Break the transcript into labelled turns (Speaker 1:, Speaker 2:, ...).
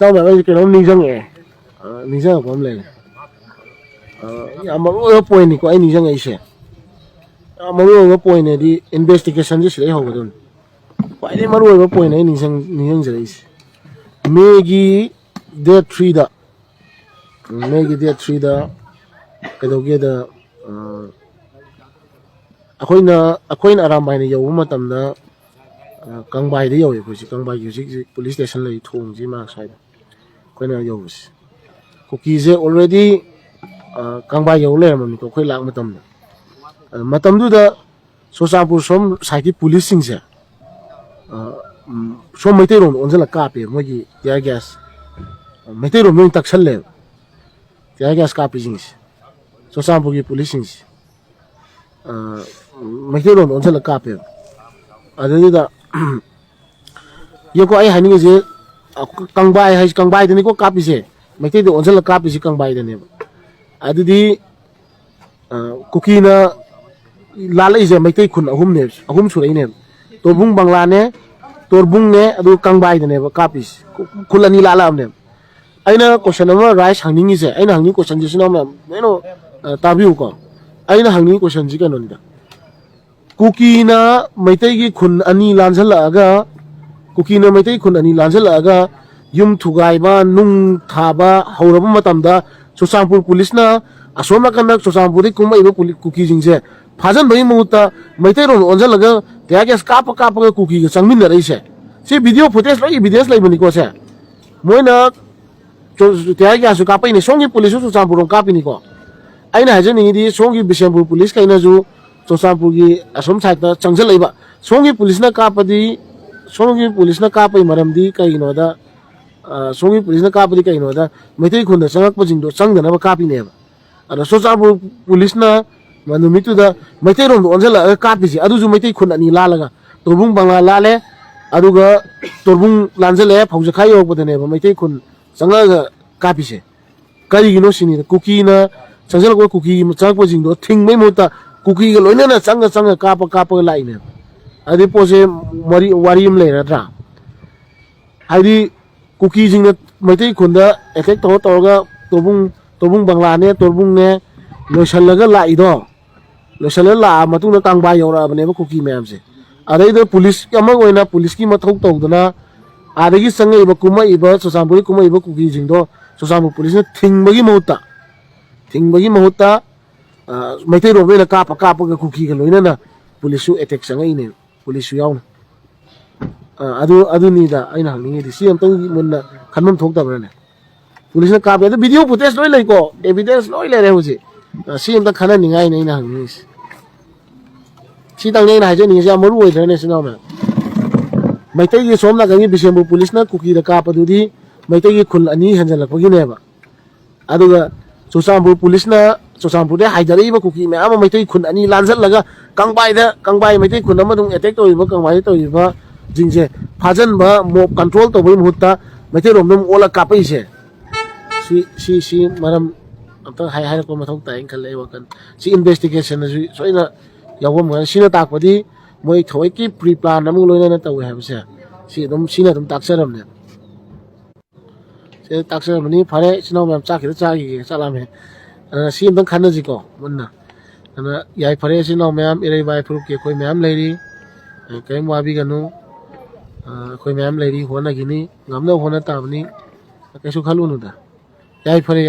Speaker 1: sau này cái nó ninh dương ấy ninh dương có lên mà lúc point này có ai ninh dương ấy sẽ mà lúc point này đi investigation chứ sẽ không có đâu vậy nên mà lúc point này ninh dương sẽ đấy Maggie day 3 đó Maggie day 3 đó cái đầu kia đó akhoi na aram bai ne yo matam da kang bai de yo ko si kang bai yu police station lai thong ji ma sai ko na yo si ko ki je already kang bai yo le man ko khoi lak matam du da Sosapur som sai ki police sing se som mai te ron on jala ka pe mo gi tear gas mai te ron no tak chal le tear gas ka pe jing Sosapur ki police sing mấy cái đồn ổn rất là cáp rồi, ở đây là, giờ có ai hay những cái gì, căng bay thì nó có cáp gì, mấy cái đồn ổn rất là cáp gì căng bay thế này, ở đây thì, cookie na, lá lấy gì mấy cái khuôn ahum sủi này, tor bung bang lá này, tor bung này, ở đây căng bay thế này, cáp gì, khuôn là ni lá làm này, anh na question mà rice hàng những gì, anh na hàng những question gì xin ông này nó tabiu có, anh na hàng những question gì cái nó đi Cookie na mấy cái khun ani lan sel aga cookie na mấy cái khun ani lan sel aga yum thugai ba nung tha ba hora ba matam da Sosapur police na asoma kan na Sosapur ri kuma ibo cookie jing se phajan bai muta mấy cái ron onjal aga kya kya kap ga cookie ga changmin na rai se se video footage lai bani ko se moi na kya kya su kapai ni songi police Sosapur ron kapi ni ko aina haje ni di songi Bishampur police kai na ju Sosapur ki asom side na changjal laiba songi police na kapai maram di kai no da songi police na kapadi kai no da maitai khun da changak pa jingdo changda na ba kapi ne ba ana Sosapur police na manumitu da maitai rom onjal la kapi ji adu ju maitai khun ani la laga torbung bangla la le adu ga torbung lanjale phauja khai yok ba ne ba maitai khun changa ga kapi se kai gi no sini cookie na changjal ko cookie changak pa jingdo thing mai mota cookie cái lối nữa là sang cáp lại nè, ai đi pose wari lấy ra ra, ai đi cookie chính là mấy cái khuôn đó, effect to cái tổ bung bằng lá nè, tổ bung nè, lối sân là cái lại đó, lối sân là mà tung nó càng bay vào ra bên này có cookie mềm gì, ở đây đó police cái mà gọi là police cái mà thâu tàu đó na, ở đây cái sang cái kuma iba Sosapur kuma iba cookie chính đó, Sosapur police nó thình bagi mahota mấy cái đồ về là cáp cái cookie cái lối nữa police su attack sang ấy nè police su yau adu ni da ai na ni di siam tong mun na khanam thok ta bra ne police na cáp ya video footage loi lai ko evidence loi lai re hu ji siam ta khana ni ngai nei na ni si tang nei na je ni ja mo ruoi ne sinau na mấy cái som na cái Bishampur police na cookie da cáp adu di mấy cái khul ani hanjal pa gi ne ba adu ga Sosapur police na Sosapur de haidari ba cookie me ama mai tai khun ani lanjal laga kangbai mai tai khun ama dung attack toi ba kangbai toi ba jingje phajan ba mob control to bai muhutta mai tai rom dum ola kapai se si maram amta hai ko mathok ta eng khale wa kan si investigation ju soina yawam ga sina tak padi moi thoi ki pre plan amung loina na taw ha se si dum sina dum tak saram ne se tak saram ni phare sino mam cha ki cha lam he sim tang khana ji ko munna ana yai phare sino mam irei bai phru ke koi mam leiri kai ma bi ganu koi mam leiri hona gini ngamna hona ta bani kai su khalu nu da yai phare